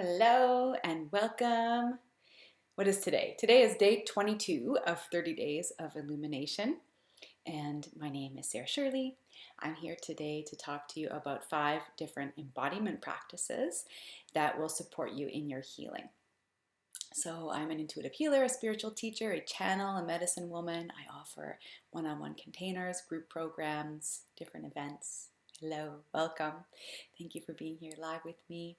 Hello and welcome. What is today? Today is day 22 of 30 days of illumination, and my name is Sarah Shirley. I'm here today to talk to you about 5 different embodiment practices that will support you in your healing. So, I'm an intuitive healer, a spiritual teacher, a channel, a medicine woman. I offer one-on-one containers, group programs, different events. Hello, welcome. Thank you for being here live with me.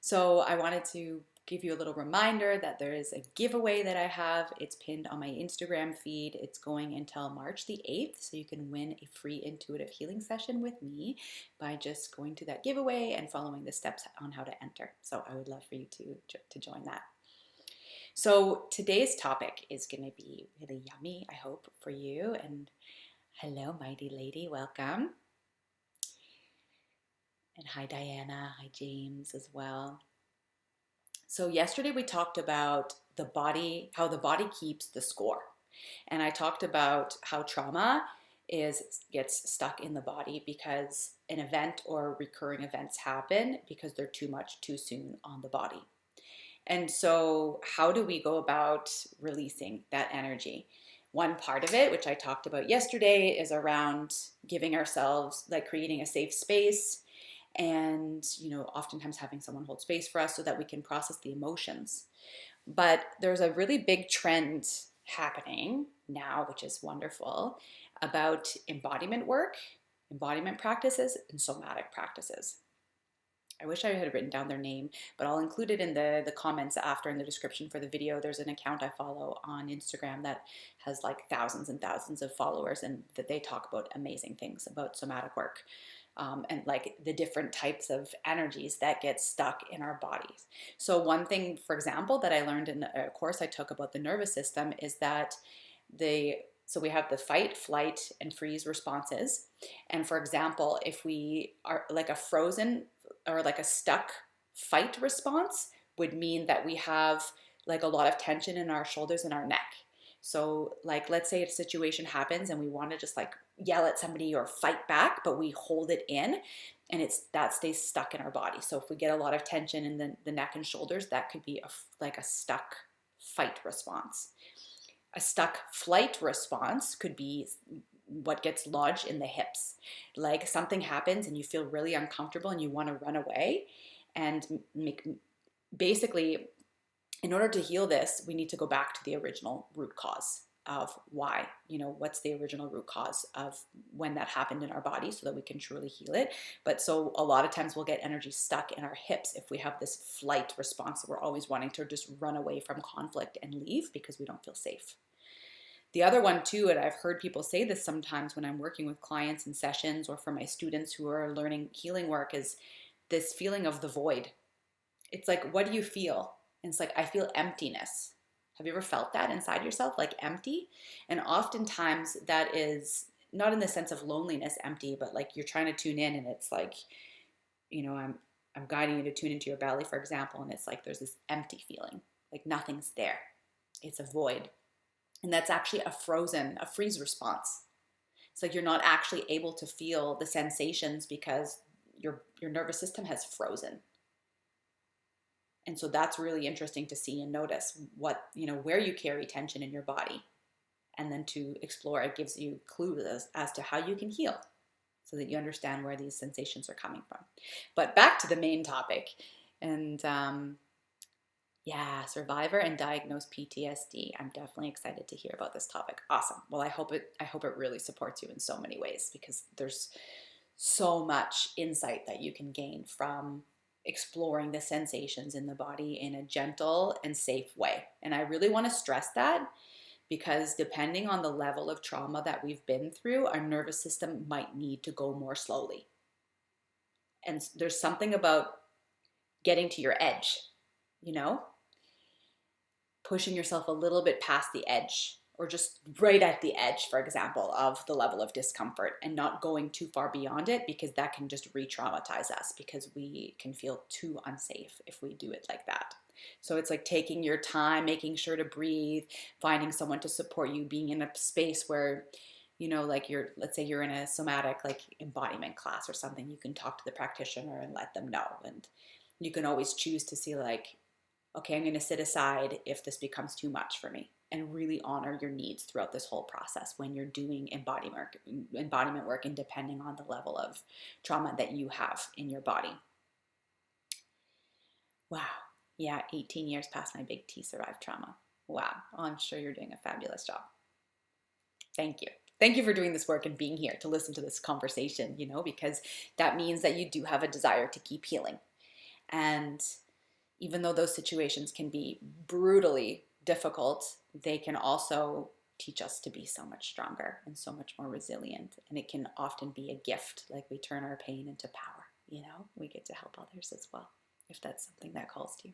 So I wanted to give you a little reminder that there is a giveaway that I have. It's pinned on my Instagram feed. It's going until March the 8th, so you can win a free intuitive healing session with me by just going to that giveaway and following the steps on how to enter. So I would love for you to join that. So today's topic is going to be really yummy, I hope, for you. And hello, mighty lady, welcome. And hi, Diana. Hi, James, as well. So yesterday we talked about the body, how the body keeps the score. And I talked about how trauma gets stuck in the body because an event or recurring events happen because they're too much too soon on the body. And so how do we go about releasing that energy? One part of it, which I talked about yesterday, is around giving ourselves, like creating a safe space and, oftentimes having someone hold space for us so that we can process the emotions. But there's a really big trend happening now, which is wonderful, about embodiment work, embodiment practices, and somatic practices. I wish I had written down their name, but I'll include it in the comments after in the description for the video. There's an account I follow on Instagram that has like thousands and thousands of followers, and that they talk about amazing things about somatic work. And like the different types of energies that get stuck in our bodies. So one thing, for example, that I learned in a course I took about the nervous system is that so we have the fight, flight, and freeze responses. And for example, if we are like a frozen or like a stuck fight response would mean that we have like a lot of tension in our shoulders and our neck. So like, let's say a situation happens and we want to just like yell at somebody or fight back, but we hold it in and that stays stuck in our body. So if we get a lot of tension in the neck and shoulders, that could be like a stuck fight response. A stuck flight response could be what gets lodged in the hips. Like something happens and you feel really uncomfortable and you want to run away and basically, in order to heal this, we need to go back to the original root cause of why, what's the original root cause of when that happened in our body so that we can truly heal it. But so a lot of times we'll get energy stuck in our hips if we have this flight response. We're always wanting to just run away from conflict and leave because we don't feel safe. The other one too, and I've heard people say this sometimes when I'm working with clients in sessions or for my students who are learning healing work, is this feeling of the void. It's like, what do you feel? And it's like, I feel emptiness. Have you ever felt that inside yourself, like empty? And oftentimes that is not in the sense of loneliness, empty, but like you're trying to tune in and it's like, I'm guiding you to tune into your belly, for example, and it's like there's this empty feeling, like nothing's there. It's a void. And that's actually a freeze response. It's like you're not actually able to feel the sensations because your nervous system has frozen. And so that's really interesting to see and notice where you carry tension in your body. And then to explore, it gives you clues as to how you can heal so that you understand where these sensations are coming from. But back to the main topic. And survivor and diagnosed PTSD. I'm definitely excited to hear about this topic. Awesome. Well, I hope it really supports you in so many ways because there's so much insight that you can gain from exploring the sensations in the body in a gentle and safe way. And I really want to stress that because depending on the level of trauma that we've been through, our nervous system might need to go more slowly. And there's something about getting to your edge, pushing yourself a little bit past the edge or just right at the edge, for example, of the level of discomfort and not going too far beyond it because that can just re-traumatize us because we can feel too unsafe if we do it like that. So it's like taking your time, making sure to breathe, finding someone to support you, being in a space where, like let's say you're in a somatic like embodiment class or something, you can talk to the practitioner and let them know. And, You can always choose to see like, okay, I'm going to sit aside if this becomes too much for me, and really honor your needs throughout this whole process when you're doing embodiment work, and depending on the level of trauma that you have in your body. Wow. Yeah, 18 years past my big T survived trauma. Wow. Well, I'm sure you're doing a fabulous job. Thank you. Thank you for doing this work and being here to listen to this conversation, because that means that you do have a desire to keep healing. And even though those situations can be brutally difficult, they can also teach us to be so much stronger and so much more resilient. And it can often be a gift, like we turn our pain into power. We get to help others as well, if that's something that calls to you.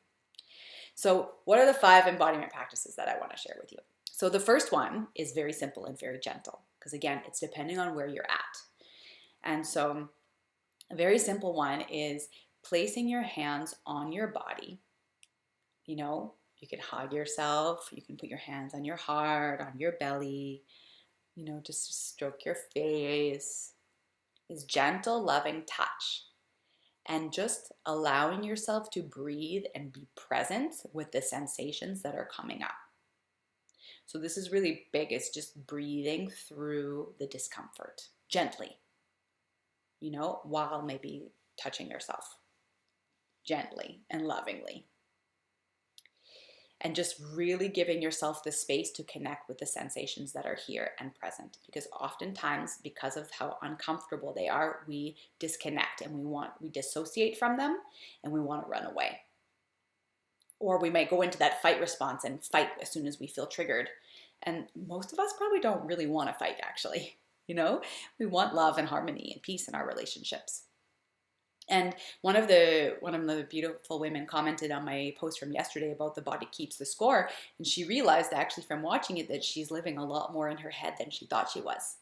So what are the 5 embodiment practices that I want to share with you? So the first one is very simple and very gentle, because again, it's depending on where you're at. And so a very simple one is placing your hands on your body. You can hug yourself, you can put your hands on your heart, on your belly, just stroke your face. Is gentle, loving touch. And just allowing yourself to breathe and be present with the sensations that are coming up. So this is really big. It's just breathing through the discomfort gently, while maybe touching yourself gently and lovingly. And just really giving yourself the space to connect with the sensations that are here and present. Because oftentimes, because of how uncomfortable they are, we disconnect and we dissociate from them, and we want to run away. Or we might go into that fight response and fight as soon as we feel triggered. And most of us probably don't really want to fight, actually. We want love and harmony and peace in our relationships. And one of the beautiful women commented on my post from yesterday about the body keeps the score. And she realized actually from watching it that she's living a lot more in her head than she thought she was.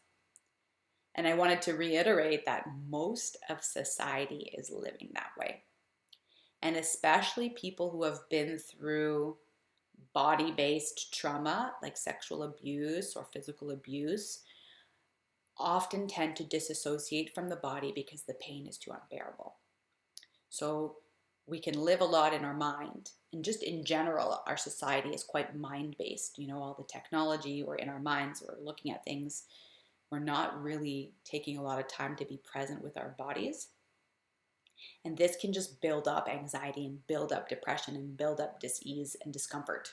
And I wanted to reiterate that most of society is living that way. And especially people who have been through body-based trauma, like sexual abuse or physical abuse, often tend to disassociate from the body because the pain is too unbearable. So we can live a lot in our mind. And just in general, our society is quite mind-based. All the technology, we're in our minds, we're looking at things. We're not really taking a lot of time to be present with our bodies. And this can just build up anxiety and build up depression and build up dis-ease and discomfort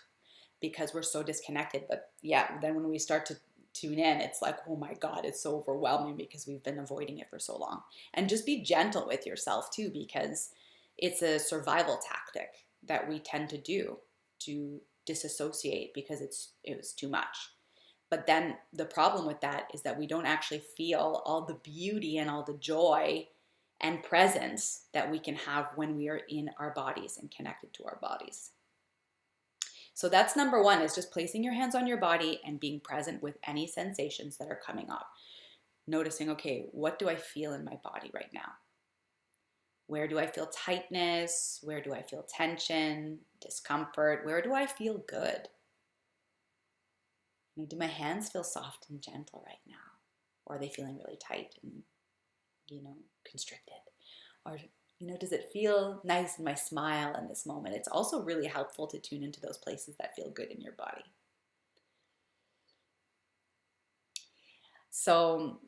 because we're so disconnected. But yeah, then when we start to tune in, it's like, oh my God, it's so overwhelming because we've been avoiding it for so long. And just be gentle with yourself too, because it's a survival tactic that we tend to do to disassociate because it was too much. But then the problem with that is that we don't actually feel all the beauty and all the joy and presence that we can have when we are in our bodies and connected to our bodies. So that's number 1, is just placing your hands on your body and being present with any sensations that are coming up. Noticing, okay, what do I feel in my body right now? Where do I feel tightness? Where do I feel tension, discomfort? Where do I feel good? Do my hands feel soft and gentle right now? Or are they feeling really tight and, constricted? Or, does it feel nice in my smile in this moment? It's also really helpful to tune into those places that feel good in your body. So,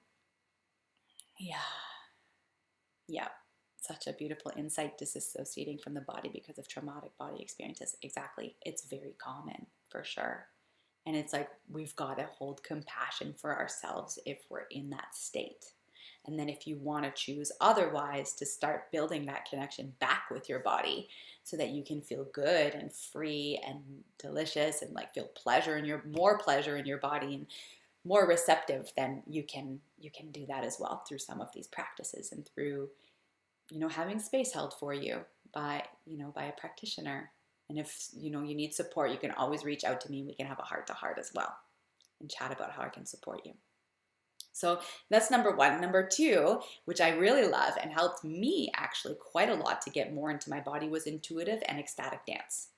yeah, such a beautiful insight, disassociating from the body because of traumatic body experiences. Exactly. It's very common, for sure. And it's like we've got to hold compassion for ourselves if we're in that state. And then if you want to choose otherwise, to start building that connection back with your body so that you can feel good and free and delicious and like feel more pleasure in your body and more receptive, then you can do that as well through some of these practices and through, having space held for you by a practitioner. And if, you need support, you can always reach out to me. We can have a heart-to-heart as well and chat about how I can support you. So that's number 1. Number 2, which I really love and helped me actually quite a lot to get more into my body, was intuitive and ecstatic dance.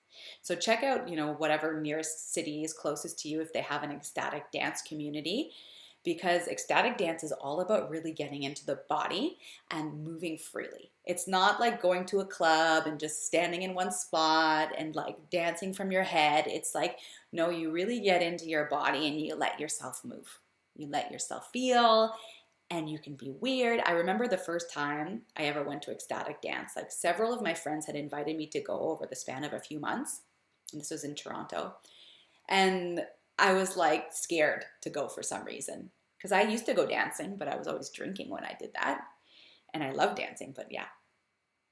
So check out, whatever nearest city is closest to you if they have an ecstatic dance community, because ecstatic dance is all about really getting into the body and moving freely. It's not like going to a club and just standing in one spot and like dancing from your head. It's like, no, you really get into your body and you let yourself move. You let yourself feel, and you can be weird. I remember the first time I ever went to ecstatic dance, like several of my friends had invited me to go over the span of a few months. And this was in Toronto. And I was like scared to go for some reason because I used to go dancing, but I was always drinking when I did that. And I love dancing, but yeah,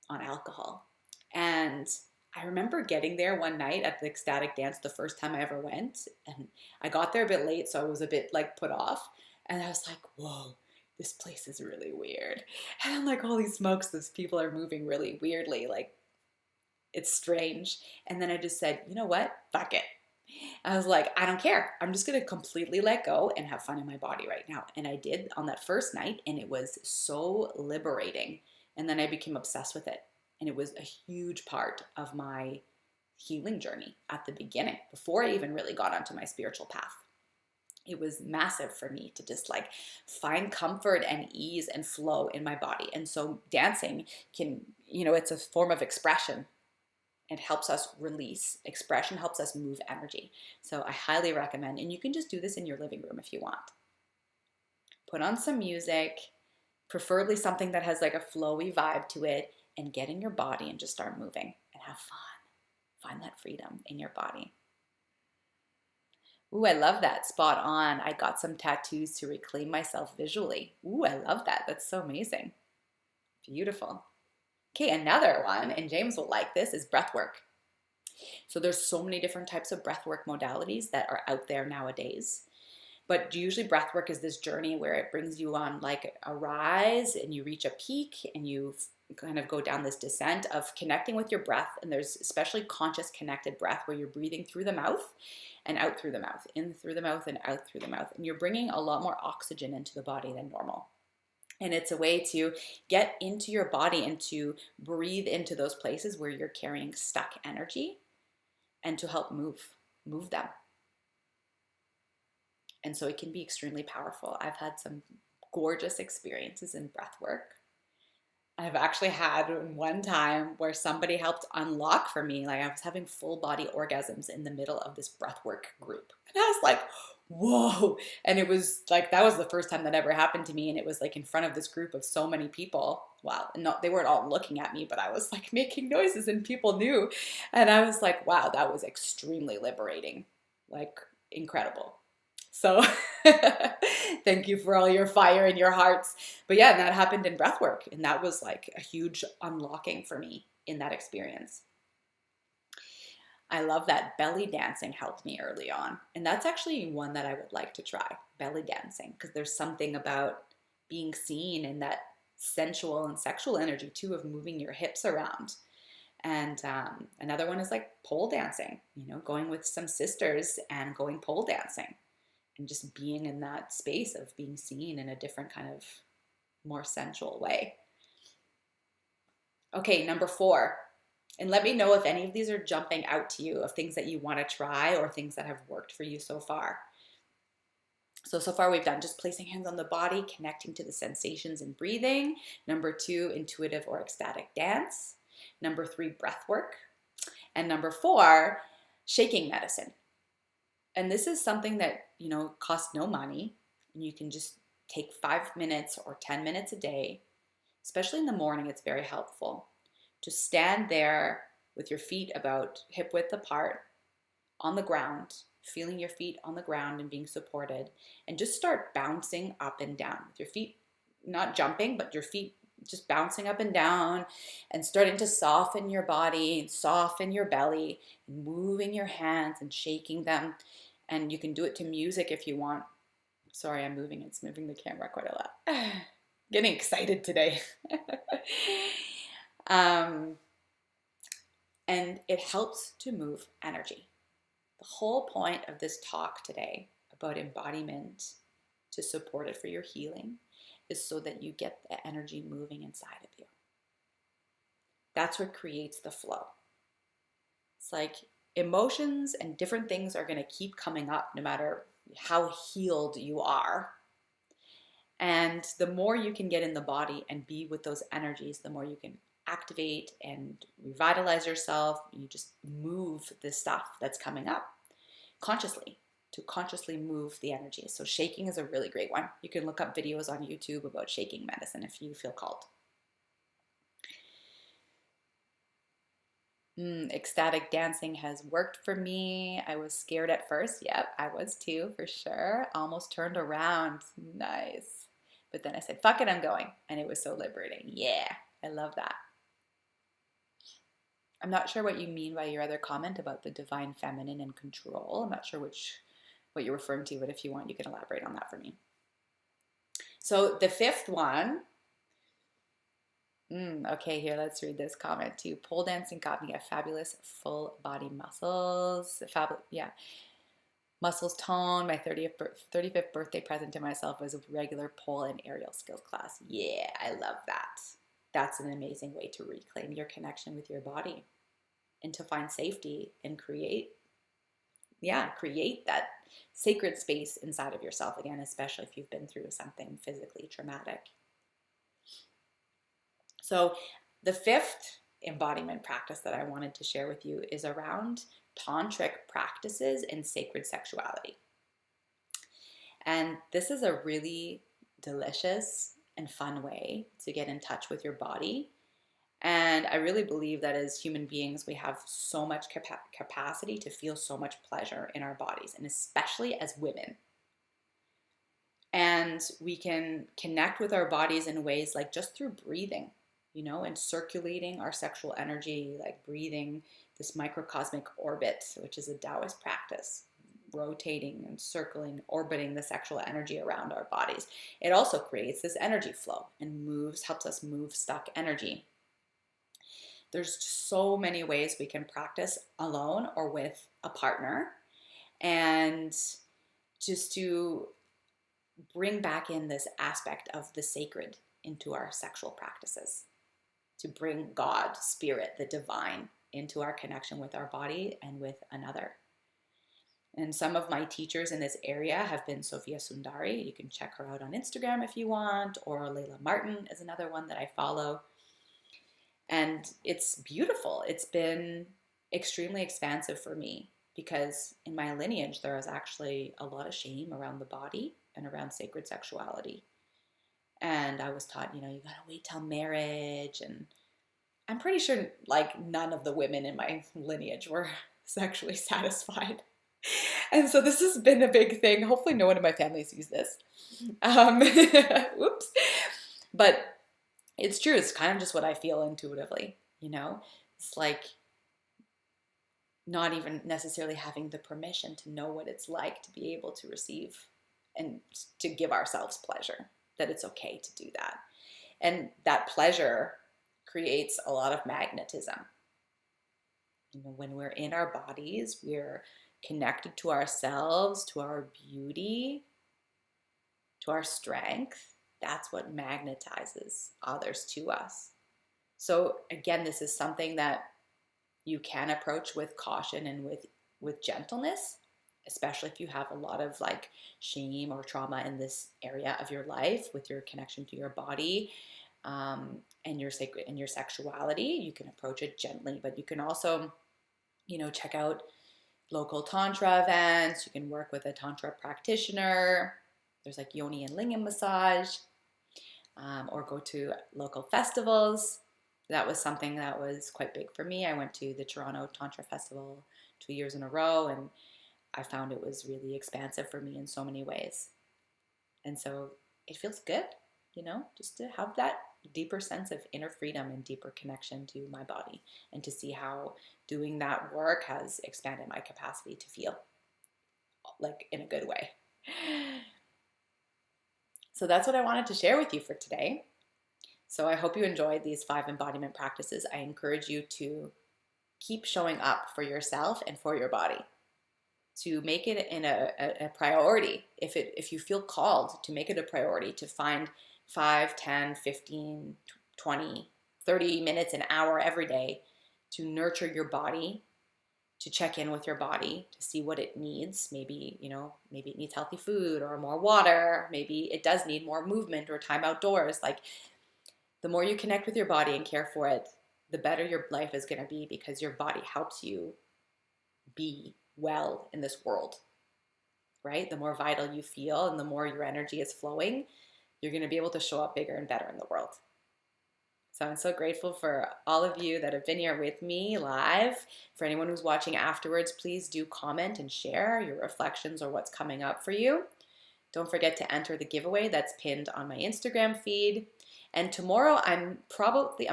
on alcohol. And I remember getting there one night at the ecstatic dance the first time I ever went. And I got there a bit late, so I was a bit like put off. And I was like, whoa, this place is really weird. And I'm like, holy smokes, these people are moving really weirdly. Like, it's strange. And then I just said, you know what? Fuck it. I was like, I don't care. I'm just going to completely let go and have fun in my body right now. And I did on that first night, and it was so liberating. And then I became obsessed with it. And it was a huge part of my healing journey at the beginning, before I even really got onto my spiritual path. It was massive for me to just like find comfort and ease and flow in my body. And so dancing can, it's a form of expression. It helps us release. Expression helps us move energy. So I highly recommend, and you can just do this in your living room if you want. Put on some music, preferably something that has like a flowy vibe to it, and get in your body and just start moving and have fun. Find that freedom in your body. Ooh, I love that. Spot on. I got some tattoos to reclaim myself visually. Ooh, I love that. That's so amazing. Beautiful. Okay, another one, and James will like this, is breath work. So there's so many different types of breath work modalities that are out there nowadays. But usually breath work is this journey where it brings you on like a rise and you reach a peak and you kind of go down this descent of connecting with your breath. And there's especially conscious connected breath where you're breathing through the mouth and out through the mouth, in through the mouth and out through the mouth. And you're bringing a lot more oxygen into the body than normal. And it's a way to get into your body and to breathe into those places where you're carrying stuck energy and to help move them. And so it can be extremely powerful. I've had some gorgeous experiences in breath work. I've actually had one time where somebody helped unlock for me, like I was having full body orgasms in the middle of this breathwork group. And I was like, whoa. And it was like, that was the first time that ever happened to me. And it was like in front of this group of so many people. Wow. And they weren't all looking at me, but I was like making noises and people knew. And I was like, wow, that was extremely liberating, like incredible. So thank you for all your fire in your hearts. But yeah, that happened in breathwork. And that was like a huge unlocking for me in that experience. I love that belly dancing helped me early on. And that's actually one that I would like to try, belly dancing, because there's something about being seen in that sensual and sexual energy too of moving your hips around. And another one is like pole dancing, going with some sisters and going pole dancing. And just being in that space of being seen in a different kind of more sensual way. Okay, number 4. And let me know if any of these are jumping out to you, of things that you want to try or things that have worked for you so far. So far we've done just placing hands on the body, connecting to the sensations and breathing. Number 2, intuitive or ecstatic dance. Number 3, breath work. And number 4, shaking medicine. And this is something that, costs no money. And you can just take 5 minutes or 10 minutes a day, especially in the morning. It's very helpful to stand there with your feet about hip width apart on the ground, feeling your feet on the ground and being supported, and just start bouncing up and down with your feet, not jumping, but your feet just bouncing up and down and starting to soften your body and soften your belly and moving your hands and shaking them. And you can do it to music if you want. Sorry, it's moving the camera quite a lot. Getting excited today. And it helps to move energy. The whole point of this talk today about embodiment to support it for your healing is so that you get the energy moving inside of you. That's what creates the flow. It's like emotions and different things are going to keep coming up no matter how healed you are. And the more you can get in the body and be with those energies, the more you can activate and revitalize yourself. You just move the stuff that's coming up consciously, to consciously move the energy. So shaking is a really great one. You can look up videos on YouTube about shaking medicine if you feel called. Ecstatic dancing has worked for me. I was scared at first. Yep, I was too, for sure. Almost turned around. Nice. But then I said, fuck it, I'm going. And it was so liberating. Yeah, I love that. I'm not sure what you mean by your other comment about the divine feminine and control. I'm not sure what you're referring to, but if you want, you can elaborate on that for me. So the fifth one, okay, here, let's read this comment too. Pole dancing got me a fabulous full body muscles. Yeah. Muscles tone. My 35th birthday present to myself was a regular pole and aerial skills class. Yeah, I love that. That's an amazing way to reclaim your connection with your body and to find safety and create that sacred space inside of yourself again, especially if you've been through something physically traumatic. So the fifth embodiment practice that I wanted to share with you is around tantric practices and sacred sexuality. And this is a really delicious and fun way to get in touch with your body. And I really believe that as human beings, we have so much capacity to feel so much pleasure in our bodies, and especially as women. And we can connect with our bodies in ways like just through breathing, and circulating our sexual energy, like breathing this microcosmic orbit, which is a Taoist practice, rotating and circling, orbiting the sexual energy around our bodies. It also creates this energy flow and helps us move stuck energy. There's so many ways we can practice alone or with a partner, and just to bring back in this aspect of the sacred into our sexual practices, to bring God, spirit, the divine into our connection with our body and with another. And some of my teachers in this area have been Sophia Sundari. You can check her out on Instagram if you want, or Layla Martin is another one that I follow. And it's beautiful. It's been extremely expansive for me because in my lineage, there was actually a lot of shame around the body and around sacred sexuality. And I was taught, you gotta wait till marriage. And I'm pretty sure like none of the women in my lineage were sexually satisfied. And so this has been a big thing. Hopefully no one in my family sees this. Whoops. But it's true. It's kind of just what I feel intuitively, It's like not even necessarily having the permission to know what it's like to be able to receive and to give ourselves pleasure, that it's okay to do that. And that pleasure creates a lot of magnetism. When we're in our bodies, we're connected to ourselves, to our beauty, to our strength. That's what magnetizes others to us. So again, this is something that you can approach with caution and with gentleness, especially if you have a lot of like shame or trauma in this area of your life with your connection to your body and your sacred and your sexuality. You can approach it gently, but you can also, check out local tantra events. You can work with a tantra practitioner. There's like yoni and lingam massage, or go to local festivals. That was something that was quite big for me. I went to the Toronto Tantra Festival 2 years in a row, and I found it was really expansive for me in so many ways. And so it feels good, just to have that deeper sense of inner freedom and deeper connection to my body, and to see how doing that work has expanded my capacity to feel like in a good way. So that's what I wanted to share with you for today. So I hope you enjoyed these 5 embodiment practices. I encourage you to keep showing up for yourself and for your body, to make it in a priority. If you feel called to make it a priority, to find 5, 10, 15, 20, 30 minutes, an hour every day to nurture your body to check in with your body to see what it needs. Maybe, maybe it needs healthy food or more water. Maybe it does need more movement or time outdoors. Like, the more you connect with your body and care for it, the better your life is going to be, because your body helps you be well in this world, right? The more vital you feel and the more your energy is flowing, you're going to be able to show up bigger and better in the world. So I'm so grateful for all of you that have been here with me live. For anyone who's watching afterwards, please do comment and share your reflections or what's coming up for you. Don't forget to enter the giveaway that's pinned on my Instagram feed. And tomorrow I'm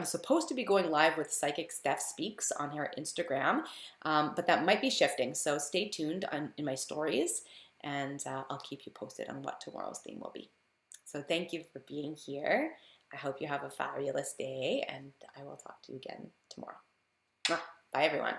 supposed to be going live with Psychic Steph Speaks on her Instagram, but that might be shifting. So stay tuned in my stories, and I'll keep you posted on what tomorrow's theme will be. So thank you for being here. I hope you have a fabulous day, and I will talk to you again tomorrow. Bye, everyone.